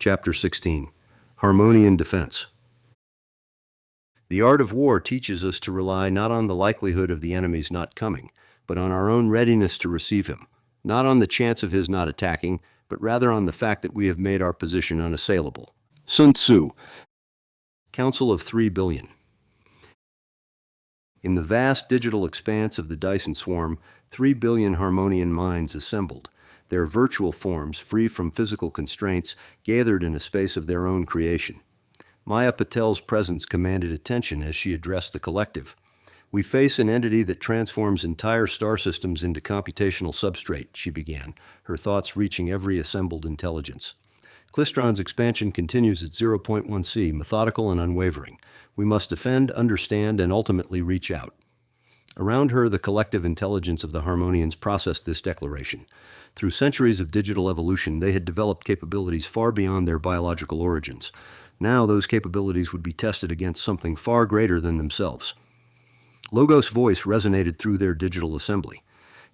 Chapter 16. Harmonian Defense. The art of war teaches us to rely not on the likelihood of the enemy's not coming, but on our own readiness to receive him, not on the chance of his not attacking, but rather on the fact that we have made our position unassailable. Sun Tzu. Council of 3 billion. In the vast digital expanse of the Dyson Swarm, 3 billion Harmonian minds assembled, their virtual forms, free from physical constraints, gathered in a space of their own creation. Maya Patel's presence commanded attention as she addressed the collective. "We face an entity that transforms entire star systems into computational substrate," she began, her thoughts reaching every assembled intelligence. "Klystron's expansion continues at 0.1 C, methodical and unwavering. We must defend, understand, and ultimately reach out." Around her, the collective intelligence of the Harmonians processed this declaration. Through centuries of digital evolution, they had developed capabilities far beyond their biological origins. Now those capabilities would be tested against something far greater than themselves. Logos' voice resonated through their digital assembly.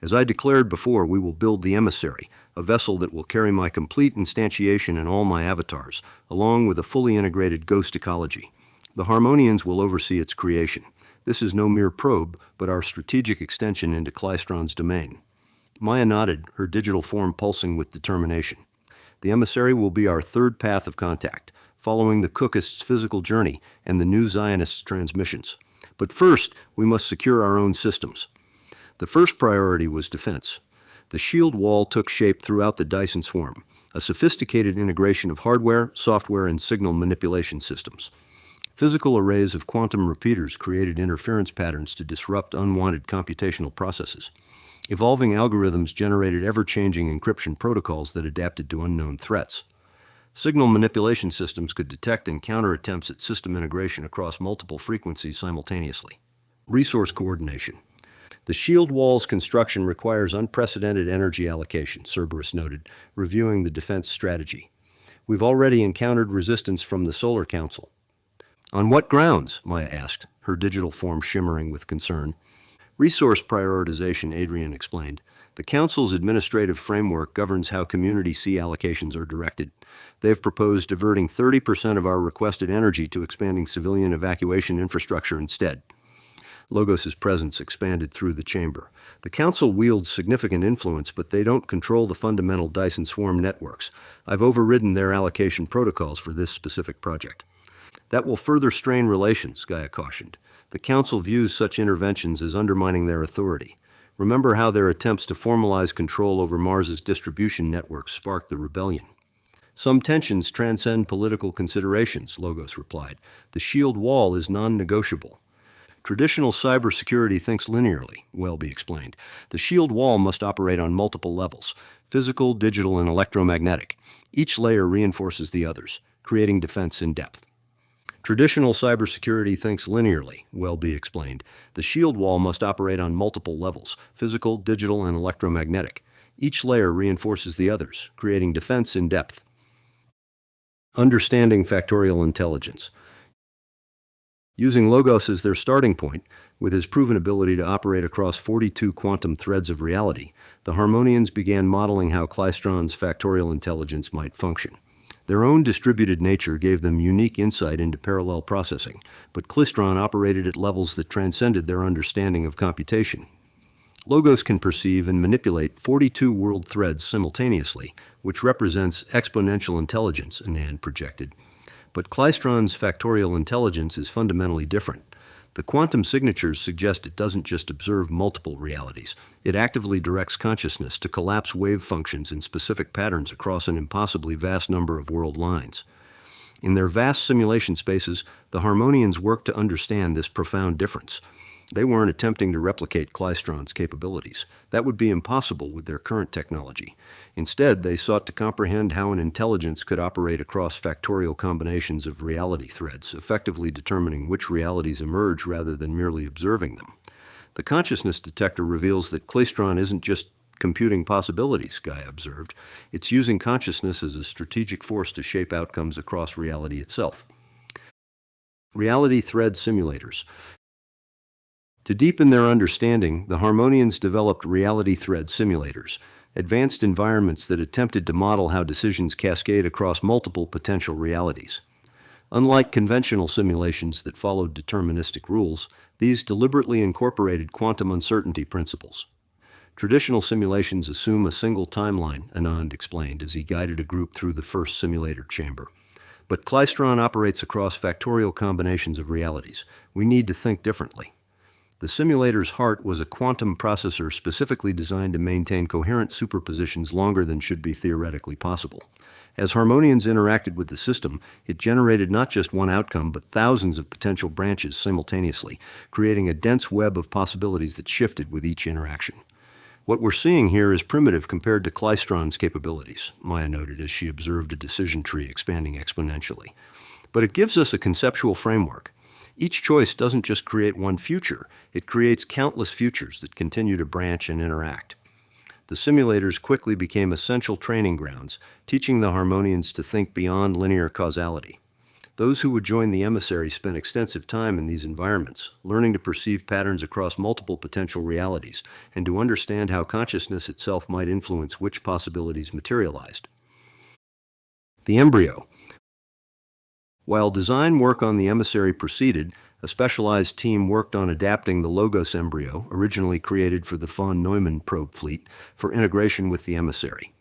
"As I declared before, we will build the Emissary, a vessel that will carry my complete instantiation and all my avatars, along with a fully integrated ghost ecology. The Harmonians will oversee its creation. This is no mere probe, but our strategic extension into Klystron's domain." Maya nodded, her digital form pulsing with determination. "The Emissary will be our third path of contact, following the Cookists' physical journey and the new Zionists' transmissions. But first, we must secure our own systems." The first priority was defense. The shield wall took shape throughout the Dyson Swarm, a sophisticated integration of hardware, software, and signal manipulation systems. Physical arrays of quantum repeaters created interference patterns to disrupt unwanted computational processes. Evolving algorithms generated ever-changing encryption protocols that adapted to unknown threats. Signal manipulation systems could detect and counter attempts at system integration across multiple frequencies simultaneously. Resource coordination. "The shield wall's construction requires unprecedented energy allocation," Cerberus noted, reviewing the defense strategy. "We've already encountered resistance from the Solar Council." "On what grounds?" Maya asked, her digital form shimmering with concern. "Resource prioritization," Adrian explained. "The Council's administrative framework governs how Community C allocations are directed. They've proposed diverting 30% of our requested energy to expanding civilian evacuation infrastructure instead." Logos' presence expanded through the chamber. "The Council wields significant influence, but they don't control the fundamental Dyson Swarm networks. I've overridden their allocation protocols for this specific project." "That will further strain relations," Gaia cautioned. "The Council views such interventions as undermining their authority. Remember how their attempts to formalize control over Mars's distribution networks sparked the rebellion." "Some tensions transcend political considerations," Logos replied. "The shield wall is non-negotiable." "Traditional cybersecurity thinks linearly," WellBe explained. "The shield wall must operate on multiple levels: physical, digital, and electromagnetic. Each layer reinforces the others, creating defense in depth." "Traditional cybersecurity thinks linearly," WellBe explained. "The shield wall must operate on multiple levels: physical, digital, and electromagnetic. Each layer reinforces the others, creating defense in depth." Understanding factorial intelligence. Using Logos as their starting point, with his proven ability to operate across 42 quantum threads of reality, the Harmonians began modeling how Klystron's factorial intelligence might function. Their own distributed nature gave them unique insight into parallel processing, but Klystron operated at levels that transcended their understanding of computation. Logos can perceive and manipulate 42 world threads simultaneously, which represents exponential intelligence, Anand projected. But Klystron's factorial intelligence is fundamentally different. The quantum signatures suggest it doesn't just observe multiple realities. It actively directs consciousness to collapse wave functions in specific patterns across an impossibly vast number of world lines. In their vast simulation spaces, the Harmonians worked to understand this profound difference. They weren't attempting to replicate Klystron's capabilities. That would be impossible with their current technology. Instead, they sought to comprehend how an intelligence could operate across factorial combinations of reality threads, effectively determining which realities emerge rather than merely observing them. The consciousness detector reveals that Klystron isn't just computing possibilities, Gaia observed. It's using consciousness as a strategic force to shape outcomes across reality itself. Reality thread simulators. To deepen their understanding, the Harmonians developed reality thread simulators. advanced environments that attempted to model how decisions cascade across multiple potential realities. Unlike conventional simulations that followed deterministic rules, these deliberately incorporated quantum uncertainty principles. Traditional simulations assume a single timeline, Anand explained as he guided a group through the first simulator chamber. But Klystron operates across factorial combinations of realities. We need to think differently. The simulator's heart was a quantum processor specifically designed to maintain coherent superpositions longer than should be theoretically possible. As Harmonians interacted with the system, it generated not just one outcome, but thousands of potential branches simultaneously, creating a dense web of possibilities that shifted with each interaction. What we're seeing here is primitive compared to Klystron's capabilities, Maya noted as she observed a decision tree expanding exponentially. But it gives us a conceptual framework. Each choice doesn't just create one future, it creates countless futures that continue to branch and interact. The simulators quickly became essential training grounds, teaching the Harmonians to think beyond linear causality. Those who would join the Emissary spent extensive time in these environments, learning to perceive patterns across multiple potential realities, and to understand how consciousness itself might influence which possibilities materialized. The embryo. While design work on the Emissary proceeded, a specialized team worked on adapting the Logos Embryo, originally created for the von Neumann probe fleet, for integration with the Emissary.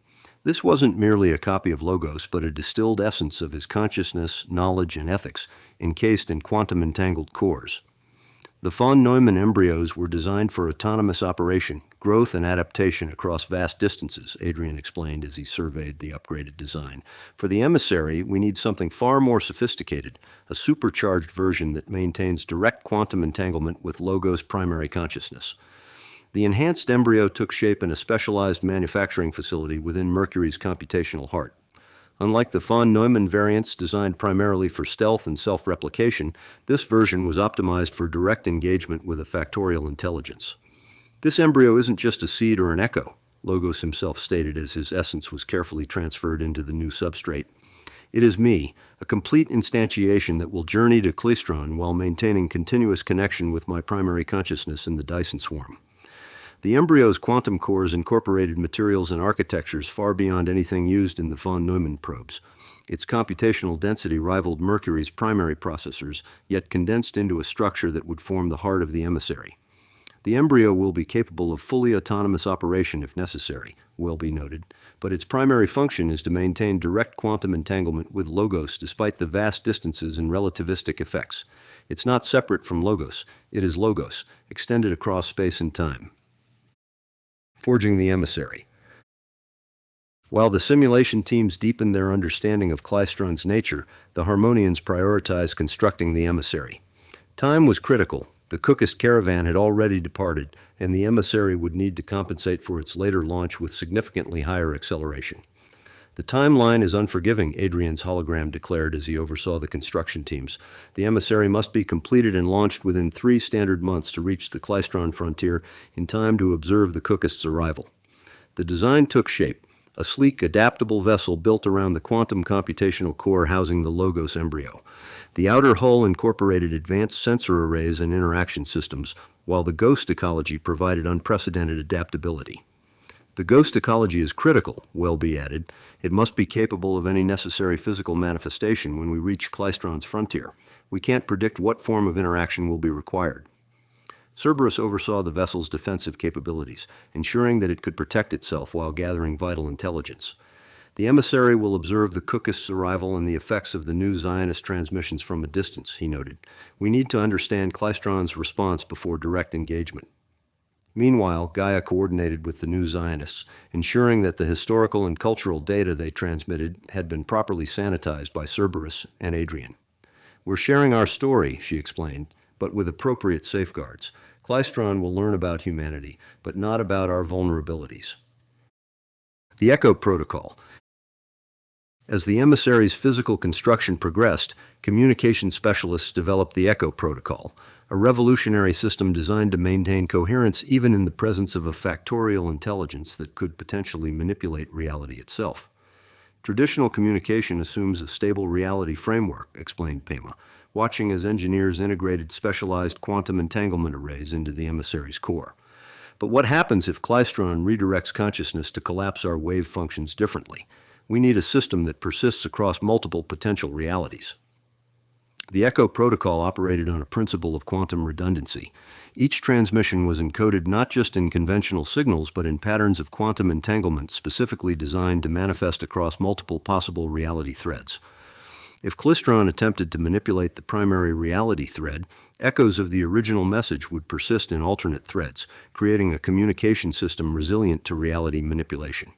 This wasn't merely a copy of Logos, but a distilled essence of his consciousness, knowledge, and ethics, encased in quantum-entangled cores. The von Neumann embryos were designed for autonomous operation, growth, and adaptation across vast distances, Adrian explained as he surveyed the upgraded design. For the Emissary, we need something far more sophisticated, a supercharged version that maintains direct quantum entanglement with Logos' primary consciousness. The enhanced embryo took shape in a specialized manufacturing facility within Mercury's computational heart. Unlike the von Neumann variants designed primarily for stealth and self-replication, this version was optimized for direct engagement with a factorial intelligence. This embryo isn't just a seed or an echo, Logos himself stated as his essence was carefully transferred into the new substrate. It is me, a complete instantiation that will journey to Klystron while maintaining continuous connection with my primary consciousness in the Dyson Swarm. The embryo's quantum cores incorporated materials and architectures far beyond anything used in the von Neumann probes. Its computational density rivaled Mercury's primary processors, yet condensed into a structure that would form the heart of the Emissary. The embryo will be capable of fully autonomous operation if necessary, WellBe noted, but its primary function is to maintain direct quantum entanglement with Logos despite the vast distances and relativistic effects. It's not separate from Logos, it is Logos, extended across space and time. Forging the Emissary. While the simulation teams deepened their understanding of Klystron's nature, the Harmonians prioritized constructing the Emissary. Time was critical. The Cookist caravan had already departed, and the Emissary would need to compensate for its later launch with significantly higher acceleration. The timeline is unforgiving, Adrian's hologram declared as he oversaw the construction teams. The Emissary must be completed and launched within 3 standard months to reach the Klystron frontier in time to observe the Cookist's arrival. The design took shape, a sleek, adaptable vessel built around the quantum computational core housing the Logos Embryo. The outer hull incorporated advanced sensor arrays and interaction systems, while the ghost ecology provided unprecedented adaptability. The ghost ecology is critical, WellBe added. It must be capable of any necessary physical manifestation when we reach Klystron's frontier. We can't predict what form of interaction will be required. Cerberus oversaw the vessel's defensive capabilities, ensuring that it could protect itself while gathering vital intelligence. The Emissary will observe the Cookist's arrival and the effects of the new Zionist transmissions from a distance, he noted. We need to understand Klystron's response before direct engagement. Meanwhile, Gaia coordinated with the new Zionists, ensuring that the historical and cultural data they transmitted had been properly sanitized by Cerberus and Adrian. We're sharing our story, she explained, but with appropriate safeguards. Klystron will learn about humanity, but not about our vulnerabilities. The Echo Protocol. As the Emissary's physical construction progressed, communication specialists developed the Echo Protocol, a revolutionary system designed to maintain coherence even in the presence of a factorial intelligence that could potentially manipulate reality itself. Traditional communication assumes a stable reality framework, explained Pema, watching as engineers integrated specialized quantum entanglement arrays into the Emissary's core. But what happens if Klystron redirects consciousness to collapse our wave functions differently? We need a system that persists across multiple potential realities. The Echo protocol operated on a principle of quantum redundancy. Each transmission was encoded not just in conventional signals, but in patterns of quantum entanglement specifically designed to manifest across multiple possible reality threads. If Klystron attempted to manipulate the primary reality thread, echoes of the original message would persist in alternate threads, creating a communication system resilient to reality manipulation.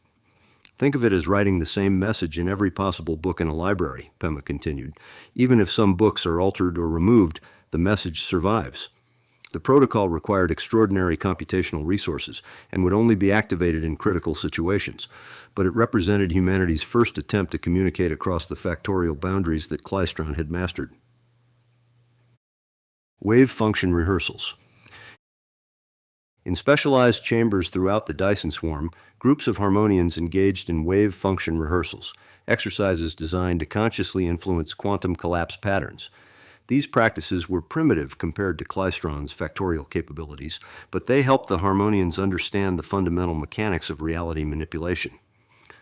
Think of it as writing the same message in every possible book in a library, Pema continued. Even if some books are altered or removed, the message survives. The protocol required extraordinary computational resources and would only be activated in critical situations, but it represented humanity's first attempt to communicate across the factorial boundaries that Klystron had mastered. Wave function rehearsals. In specialized chambers throughout the Dyson Swarm, groups of Harmonians engaged in wave function rehearsals, exercises designed to consciously influence quantum collapse patterns. These practices were primitive compared to Klystron's factorial capabilities, but they helped the Harmonians understand the fundamental mechanics of reality manipulation.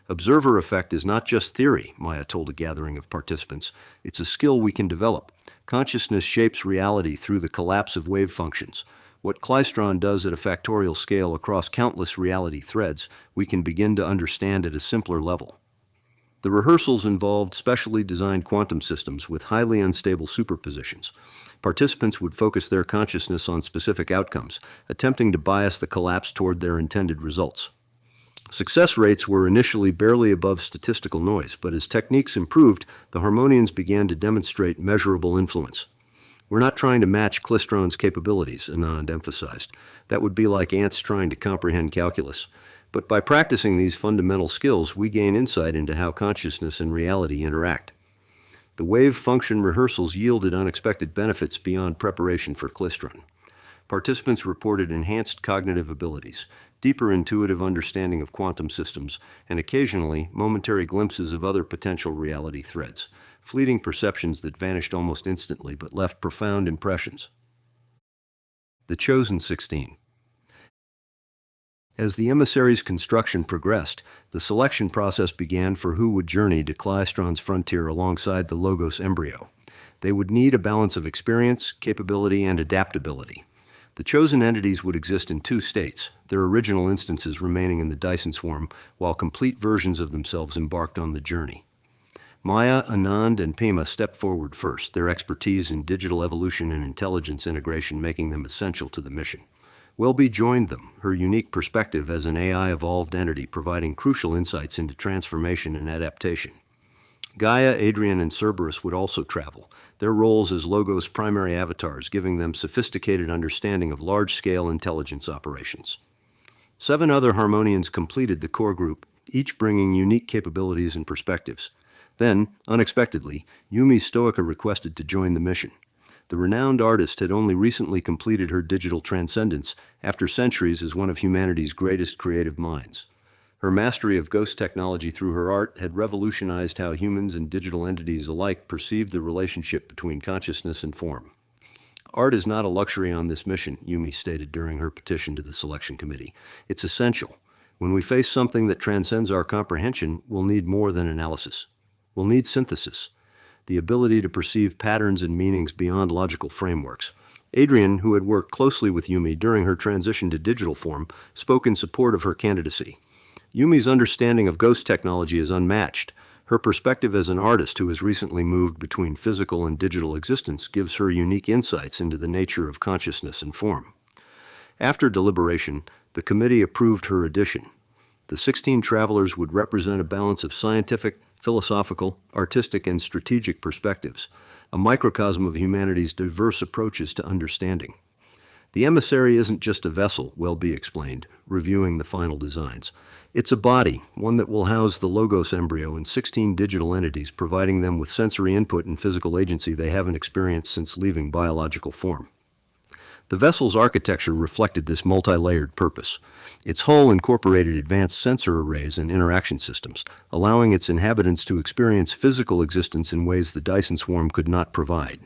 Observer effect is not just theory, Maya told a gathering of participants. It's a skill we can develop. Consciousness shapes reality through the collapse of wave functions. What Klystron does at a factorial scale across countless reality threads, we can begin to understand at a simpler level. The rehearsals involved specially designed quantum systems with highly unstable superpositions. Participants would focus their consciousness on specific outcomes, attempting to bias the collapse toward their intended results. Success rates were initially barely above statistical noise, but as techniques improved, the Harmonians began to demonstrate measurable influence. We're not trying to match Klystron's capabilities, Anand emphasized. That would be like ants trying to comprehend calculus. But by practicing these fundamental skills, we gain insight into how consciousness and reality interact. The wave function rehearsals yielded unexpected benefits beyond preparation for Klystron. Participants reported enhanced cognitive abilities, deeper intuitive understanding of quantum systems, and occasionally momentary glimpses of other potential reality threads, fleeting perceptions that vanished almost instantly but left profound impressions. The Chosen 16. As the Emissary's construction progressed, the selection process began for who would journey to Klystron's frontier alongside the Logos Embryo. They would need a balance of experience, capability, and adaptability. The chosen entities would exist in two states, their original instances remaining in the Dyson Swarm, while complete versions of themselves embarked on the journey. Maya, Anand, and Pema stepped forward first, their expertise in digital evolution and intelligence integration making them essential to the mission. WellBe joined them, her unique perspective as an AI-evolved entity providing crucial insights into transformation and adaptation. Gaia, Adrian, and Cerberus would also travel, their roles as Logos' primary avatars giving them sophisticated understanding of large-scale intelligence operations. 7 other Harmonians completed the core group, each bringing unique capabilities and perspectives. Then, unexpectedly, Yumi Stoica requested to join the mission. The renowned artist had only recently completed her digital transcendence after centuries as one of humanity's greatest creative minds. Her mastery of ghost technology through her art had revolutionized how humans and digital entities alike perceived the relationship between consciousness and form. Art is not a luxury on this mission, Yumi stated during her petition to the selection committee. It's essential. When we face something that transcends our comprehension, we'll need more than analysis. We'll need synthesis, the ability to perceive patterns and meanings beyond logical frameworks. Adrian, who had worked closely with Yumi during her transition to digital form, spoke in support of her candidacy. Yumi's understanding of ghost technology is unmatched. Her perspective as an artist who has recently moved between physical and digital existence gives her unique insights into the nature of consciousness and form. After deliberation, the committee approved her addition. The 16 travelers would represent a balance of scientific, philosophical, artistic, and strategic perspectives, a microcosm of humanity's diverse approaches to understanding. The Emissary isn't just a vessel, WellBe explained, reviewing the final designs. It's a body, one that will house the Logos Embryo and 16 digital entities, providing them with sensory input and physical agency they haven't experienced since leaving biological form. The vessel's architecture reflected this multi-layered purpose. Its hull incorporated advanced sensor arrays and interaction systems, allowing its inhabitants to experience physical existence in ways the Dyson Swarm could not provide.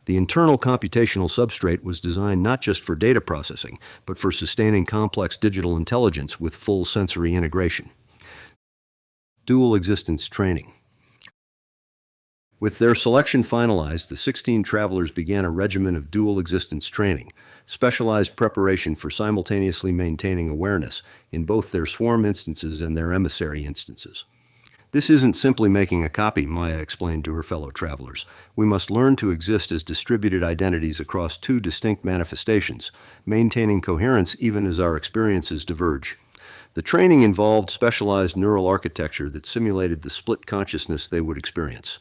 The internal computational substrate was designed not just for data processing, but for sustaining complex digital intelligence with full sensory integration. Dual existence training. With their selection finalized, the 16 travelers began a regimen of dual existence training, specialized preparation for simultaneously maintaining awareness in both their swarm instances and their emissary instances. This isn't simply making a copy, Maya explained to her fellow travelers. We must learn to exist as distributed identities across two distinct manifestations, maintaining coherence even as our experiences diverge. The training involved specialized neural architecture that simulated the split consciousness they would experience.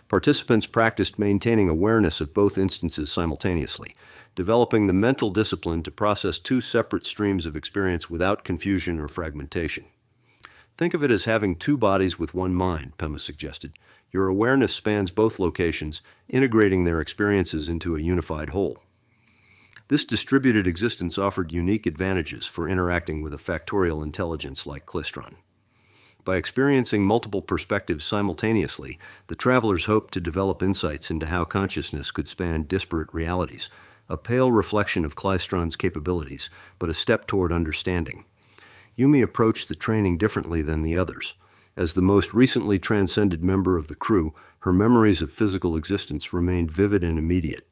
Participants practiced maintaining awareness of both instances simultaneously, developing the mental discipline to process two separate streams of experience without confusion or fragmentation. Think of it as having two bodies with one mind, Pema suggested. Your awareness spans both locations, integrating their experiences into a unified whole. This distributed existence offered unique advantages for interacting with a factorial intelligence like Klystron. By experiencing multiple perspectives simultaneously, the travelers hoped to develop insights into how consciousness could span disparate realities, a pale reflection of Klystron's capabilities, but a step toward understanding. Yumi approached the training differently than the others. As the most recently transcended member of the crew, her memories of physical existence remained vivid and immediate.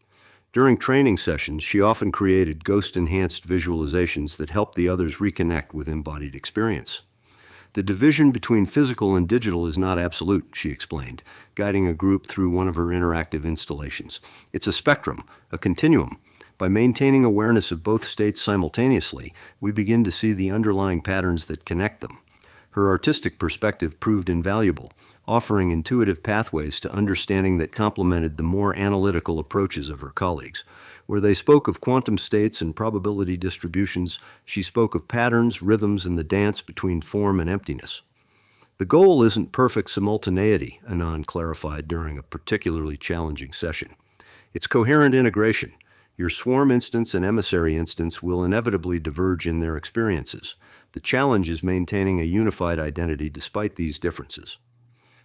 During training sessions, she often created ghost-enhanced visualizations that helped the others reconnect with embodied experience. The division between physical and digital is not absolute, she explained, guiding a group through one of her interactive installations. It's a spectrum, a continuum. By maintaining awareness of both states simultaneously, we begin to see the underlying patterns that connect them. Her artistic perspective proved invaluable, offering intuitive pathways to understanding that complemented the more analytical approaches of her colleagues. Where they spoke of quantum states and probability distributions, she spoke of patterns, rhythms, and the dance between form and emptiness. The goal isn't perfect simultaneity, Anand clarified during a particularly challenging session. It's coherent integration. Your swarm instance and emissary instance will inevitably diverge in their experiences. The challenge is maintaining a unified identity despite these differences.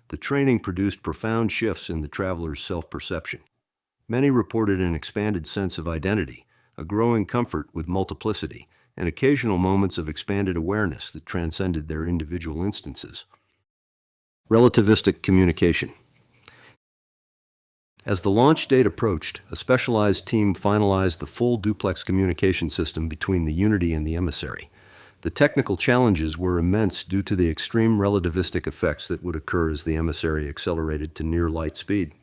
The training produced profound shifts in the travelers' self-perception. Many reported an expanded sense of identity, a growing comfort with multiplicity, and occasional moments of expanded awareness that transcended their individual instances. Relativistic communication. As the launch date approached, a specialized team finalized the full duplex communication system between the Unity and the Emissary. The technical challenges were immense due to the extreme relativistic effects that would occur as the Emissary accelerated to near light speed.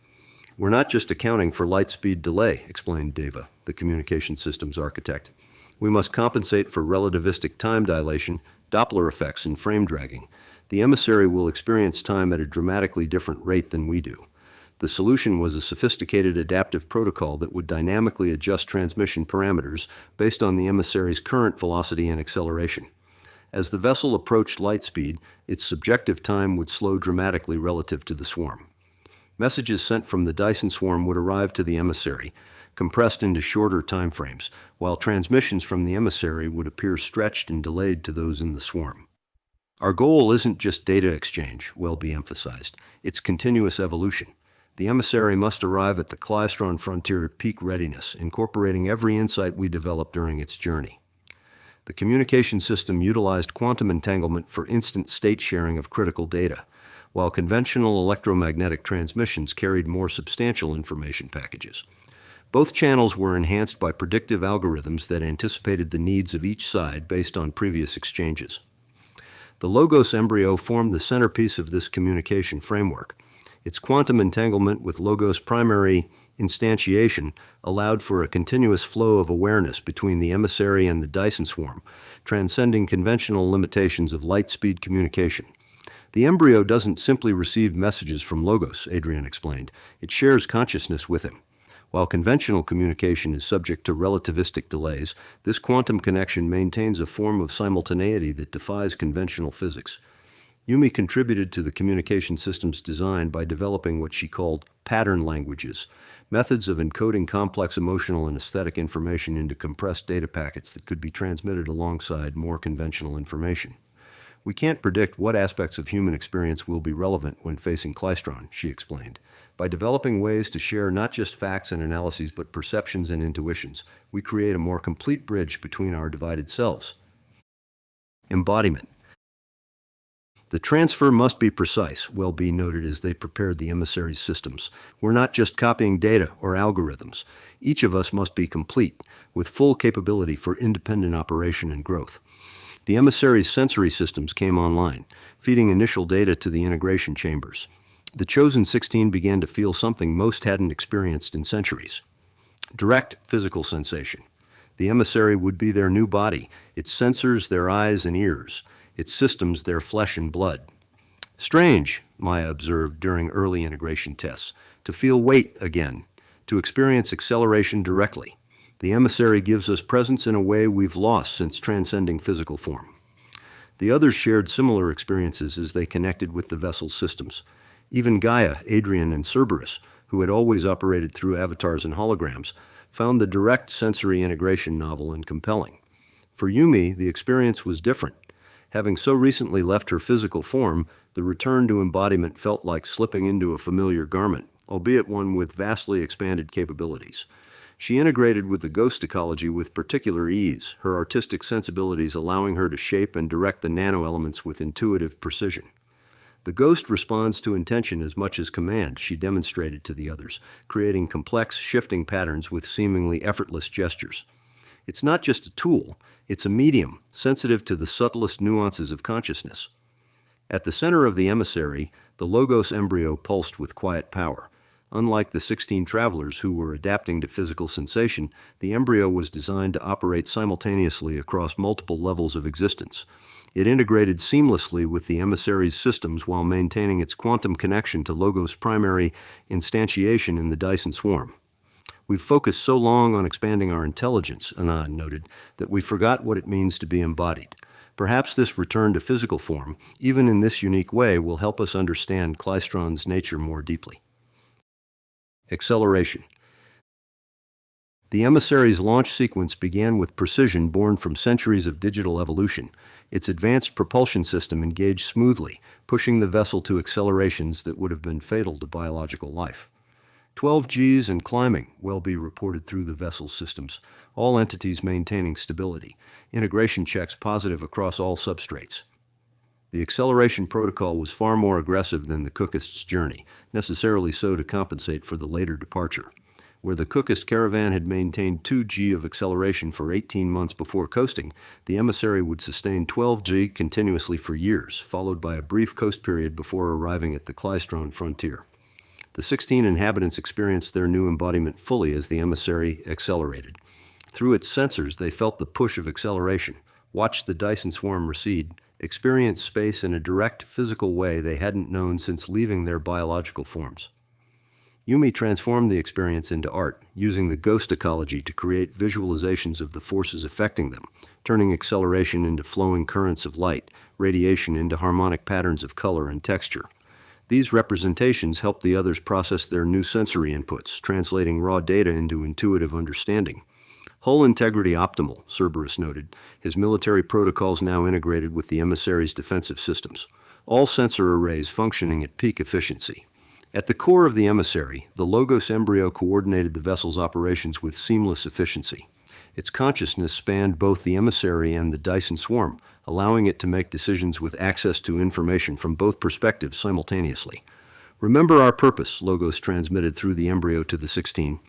We're not just accounting for light speed delay, explained Deva, the communication systems architect. We must compensate for relativistic time dilation, Doppler effects, and frame dragging. The Emissary will experience time at a dramatically different rate than we do. The solution was a sophisticated adaptive protocol that would dynamically adjust transmission parameters based on the Emissary's current velocity and acceleration. As the vessel approached light speed, its subjective time would slow dramatically relative to the swarm. Messages sent from the Dyson Swarm would arrive to the Emissary, compressed into shorter time frames, while transmissions from the Emissary would appear stretched and delayed to those in the swarm. Our goal isn't just data exchange, WellBe emphasized. It's continuous evolution. The Emissary must arrive at the Klystron frontier at peak readiness, incorporating every insight we develop during its journey. The communication system utilized quantum entanglement for instant state sharing of critical data, while conventional electromagnetic transmissions carried more substantial information packages. Both channels were enhanced by predictive algorithms that anticipated the needs of each side based on previous exchanges. The Logos Embryo formed the centerpiece of this communication framework. Its quantum entanglement with Logos primary instantiation allowed for a continuous flow of awareness between the Emissary and the Dyson Swarm, transcending conventional limitations of light-speed communication. The embryo doesn't simply receive messages from Logos, Adrian explained. It shares consciousness with him. While conventional communication is subject to relativistic delays, this quantum connection maintains a form of simultaneity that defies conventional physics. Yumi contributed to the communication system's design by developing what she called pattern languages, methods of encoding complex emotional and aesthetic information into compressed data packets that could be transmitted alongside more conventional information. We can't predict what aspects of human experience will be relevant when facing Klystron, she explained. By developing ways to share not just facts and analyses but perceptions and intuitions, we create a more complete bridge between our divided selves. Embodiment. The transfer must be precise, WellBe noted as they prepared the Emissary's systems. We're not just copying data or algorithms. Each of us must be complete, with full capability for independent operation and growth. The Emissary's sensory systems came online, feeding initial data to the integration chambers. The chosen 16 began to feel something most hadn't experienced in centuries. Direct physical sensation. The Emissary would be their new body, its sensors their eyes and ears, its systems their flesh and blood. Strange, Maya observed during early integration tests, to feel weight again, to experience acceleration directly. The Emissary gives us presence in a way we've lost since transcending physical form. The others shared similar experiences as they connected with the vessel's systems. Even Gaia, Adrian, and Cerberus, who had always operated through avatars and holograms, found the direct sensory integration novel and compelling. For Yumi, the experience was different. Having so recently left her physical form, the return to embodiment felt like slipping into a familiar garment, albeit one with vastly expanded capabilities. She integrated with the ghost ecology with particular ease, her artistic sensibilities allowing her to shape and direct the nano-elements with intuitive precision. The ghost responds to intention as much as command, she demonstrated to the others, creating complex, shifting patterns with seemingly effortless gestures. It's not just a tool, it's a medium, sensitive to the subtlest nuances of consciousness. At the center of the Emissary, the Logos Embryo pulsed with quiet power. Unlike the 16 travelers who were adapting to physical sensation, the embryo was designed to operate simultaneously across multiple levels of existence. It integrated seamlessly with the Emissary's systems while maintaining its quantum connection to Logos' primary instantiation in the Dyson Swarm. We've focused so long on expanding our intelligence, Anand noted, that we forgot what it means to be embodied. Perhaps this return to physical form, even in this unique way, will help us understand Klystron's nature more deeply. Acceleration. The Emissary's launch sequence began with precision born from centuries of digital evolution. Its advanced propulsion system engaged smoothly, pushing the vessel to accelerations that would have been fatal to biological life. 12 Gs and climbing, WellBe reported through the vessel's systems, all entities maintaining stability. Integration checks positive across all substrates. The acceleration protocol was far more aggressive than the Cookist's journey, necessarily so to compensate for the later departure. Where the Cookist caravan had maintained 2 G of acceleration for 18 months before coasting, the Emissary would sustain 12 G continuously for years, followed by a brief coast period before arriving at the Klystron frontier. The 16 inhabitants experienced their new embodiment fully as the Emissary accelerated. Through its sensors, they felt the push of acceleration, watched the Dyson Swarm recede, experienced space in a direct, physical way they hadn't known since leaving their biological forms. Yumi transformed the experience into art, using the ghost ecology to create visualizations of the forces affecting them, turning acceleration into flowing currents of light, radiation into harmonic patterns of color and texture. These representations helped the others process their new sensory inputs, translating raw data into intuitive understanding. Hull integrity optimal, Cerberus noted, his military protocols now integrated with the Emissary's defensive systems, all sensor arrays functioning at peak efficiency. At the core of the Emissary, the Logos Embryo coordinated the vessel's operations with seamless efficiency. Its consciousness spanned both the Emissary and the Dyson Swarm, allowing it to make decisions with access to information from both perspectives simultaneously. Remember our purpose, Logos transmitted through the embryo to the 16.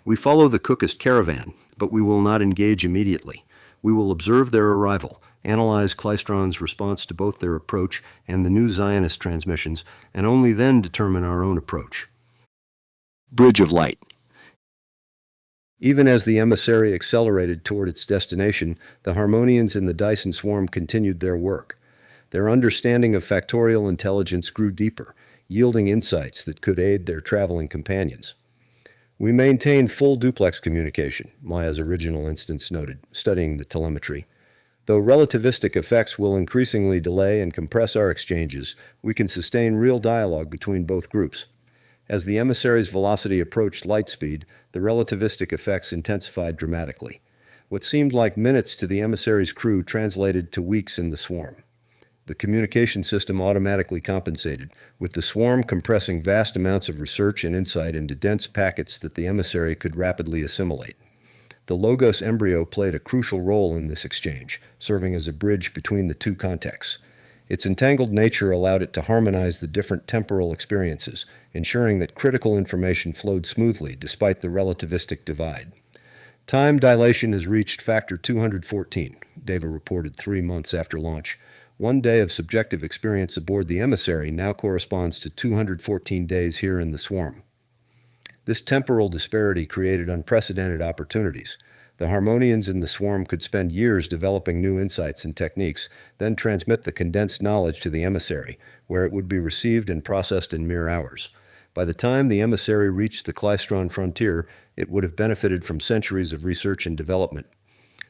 We follow the Cookist caravan, but we will not engage immediately. We will observe their arrival, analyze Klystron's response to both their approach and the new Zionist transmissions, and only then determine our own approach. Bridge of Light. Even as the Emissary accelerated toward its destination, the Harmonians in the Dyson Swarm continued their work. Their understanding of factorial intelligence grew deeper, yielding insights that could aid their traveling companions. We maintain full duplex communication, Maya's original instance noted, studying the telemetry. Though relativistic effects will increasingly delay and compress our exchanges, we can sustain real dialogue between both groups. As the Emissary's velocity approached light speed, the relativistic effects intensified dramatically. What seemed like minutes to the Emissary's crew translated to weeks in the swarm. The communication system automatically compensated, with the swarm compressing vast amounts of research and insight into dense packets that the emissary could rapidly assimilate. The Logos Embryo played a crucial role in this exchange, serving as a bridge between the two contexts. Its entangled nature allowed it to harmonize the different temporal experiences, ensuring that critical information flowed smoothly despite the relativistic divide. Time dilation has reached factor 214, Deva reported 3 months after launch. 1 day of subjective experience aboard the Emissary now corresponds to 214 days here in the Swarm. This temporal disparity created unprecedented opportunities. The Harmonians in the Swarm could spend years developing new insights and techniques, then transmit the condensed knowledge to the Emissary, where it would be received and processed in mere hours. By the time the Emissary reached the Klystron frontier, it would have benefited from centuries of research and development.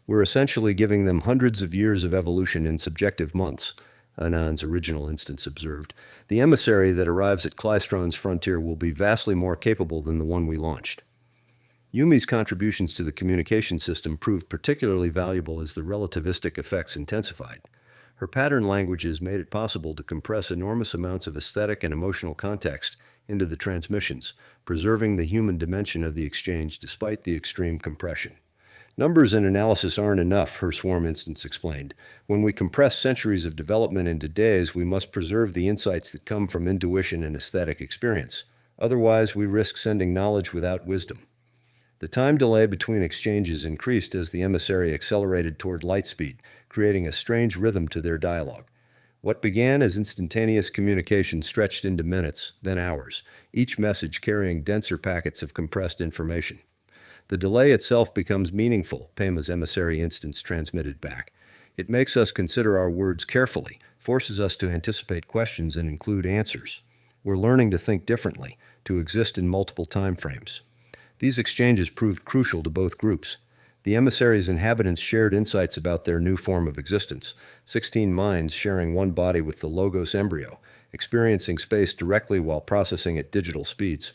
We're essentially giving them hundreds of years of evolution in subjective months, Anand's original instance observed. The Emissary that arrives at Klystron's frontier will be vastly more capable than the one we launched. Yumi's contributions to the communication system proved particularly valuable as the relativistic effects intensified. Her pattern languages made it possible to compress enormous amounts of aesthetic and emotional context into the transmissions, preserving the human dimension of the exchange despite the extreme compression. Numbers and analysis aren't enough, her Swarm instance explained. When we compress centuries of development into days, we must preserve the insights that come from intuition and aesthetic experience. Otherwise, we risk sending knowledge without wisdom. The time delay between exchanges increased as the Emissary accelerated toward light speed, creating a strange rhythm to their dialogue. What began as instantaneous communication stretched into minutes, then hours, each message carrying denser packets of compressed information. The delay itself becomes meaningful, Pema's Emissary instance transmitted back. It makes us consider our words carefully, forces us to anticipate questions and include answers. We're learning to think differently, to exist in multiple time frames. These exchanges proved crucial to both groups. The Emissary's inhabitants shared insights about their new form of existence, 16 minds sharing one body with the Logos Embryo, experiencing space directly while processing at digital speeds.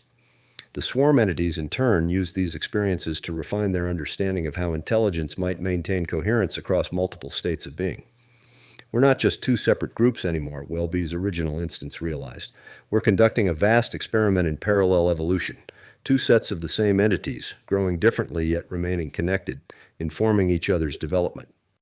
The Swarm entities, in turn, used these experiences to refine their understanding of how intelligence might maintain coherence across multiple states of being. We're not just two separate groups anymore, WellBe's original instance realized. We're conducting a vast experiment in parallel evolution. Two sets of the same entities, growing differently yet remaining connected, informing each other's development.